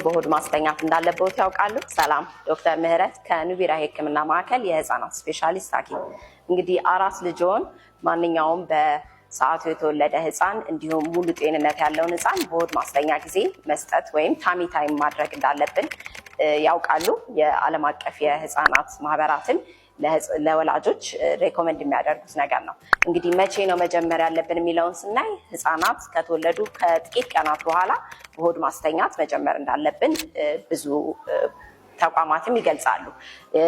በሆድ ማስተኛት እንዳለበት ያውቃሉ? ሰላም፣ ዶክተር ምህረት ከኑቢራ ሕክምና ማዕከል የህፃናት ስፔሻሊስት ሐኪም። እንግዲህ አራስ ልጅዎን ማንኛውም በሰዓቱ የተወለደ ህፃን እንዲሁም ሙሉ ጤንነት ያለውን ህፃን በሆድ ማስተኛ ጊዜ መስጠት ወይም ታሚ ታይም ማድረግ እንዳለብን ያውቃሉ? የዓለም አቀፍ የህፃናት ማህበራትን ለወላጆች ሬኮመንድ የሚያደርጉት ነገር ነው። እንግዲህ መቼ ነው መጀመር ያለብን የሚለውን ስናይ ህፃናት ከተወለዱ ከጥቂት ቀናት በኋላ በሆድ ማስተኛት መጀመር እንዳለብን ብዙ ተቋማትም ይገልጻሉ።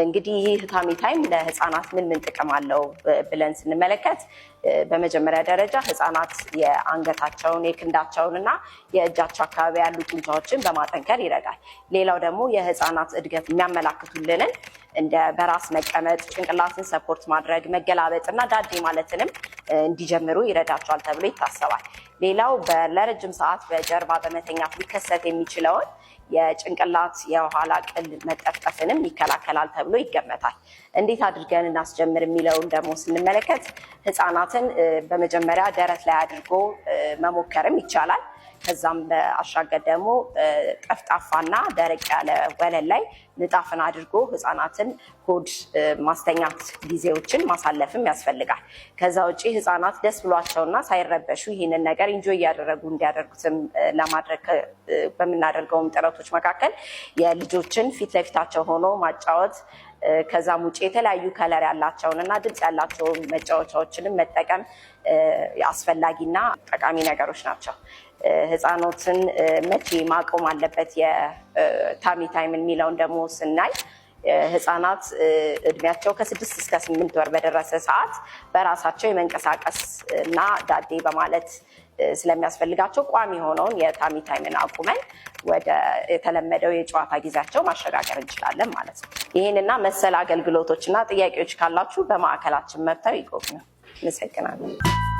እንግዲህ ይህ ታሚ ታይም ለህፃናት ምን ጥቅም አለው ብለን ስንመለከት በመጀመሪያ ደረጃ ህፃናት የአንገታቸውን የክንዳቸውን እና የእጃቸው አካባቢ ያሉ ጡንቻዎችን በማጠንከር ይረዳል። ሌላው ደግሞ የህፃናት እድገት የሚያመላክቱልንን እንደ በራስ መቀመጥ፣ ጭንቅላትን ሰፖርት ማድረግ፣ መገላበጥ እና ዳዴ ማለትንም እንዲጀምሩ ይረዳቸዋል ተብሎ ይታሰባል። ሌላው ለረጅም ሰዓት በጀርባ በመተኛት ሊከሰት የሚችለውን የጭንቅላት የኋላ ቅል መጠፍጠፍንም ይከላከላል ተብሎ ይገመታል። እንዴት አድርገን እናስጀምር የሚለውን ደግሞ ስንመለከት ህፃናትን በመጀመሪያ ደረት ላይ አድርጎ መሞከርም ይቻላል። ከዛም በአሻገር ደግሞ ጠፍጣፋና ደረቅ ያለ ወለል ላይ ንጣፍን አድርጎ ህፃናትን ሆድ ማስተኛት ጊዜዎችን ማሳለፍም ያስፈልጋል። ከዛ ውጭ ህፃናት ደስ ብሏቸውና ሳይረበሹ ይህንን ነገር ኢንጆይ እያደረጉ እንዲያደርጉትም ለማድረግ በምናደርገውም ጥረቶች መካከል የልጆችን ፊት ለፊታቸው ሆኖ ማጫወት፣ ከዛም ውጭ የተለያዩ ከለር ያላቸውን እና ድምፅ ያላቸውን መጫወቻዎችንም መጠቀም አስፈላጊና ጠቃሚ ነገሮች ናቸው። ህፃኖትን መቼ ማቆም አለበት የታሚ ታይም የሚለውን ደግሞ ስናይ ህፃናት እድሜያቸው ከ6 እስከ 8 ወር በደረሰ ሰዓት በራሳቸው የመንቀሳቀስ እና ዳዴ በማለት ስለሚያስፈልጋቸው ቋሚ የሆነውን የታሚ ታይምን አቁመን ወደ የተለመደው የጨዋታ ጊዜያቸው ማሸጋገር እንችላለን ማለት ነው። ይህንና መሰል አገልግሎቶችና ጥያቄዎች ካላችሁ በማዕከላችን መጥተው ይጎብኙ። አመሰግናለሁ።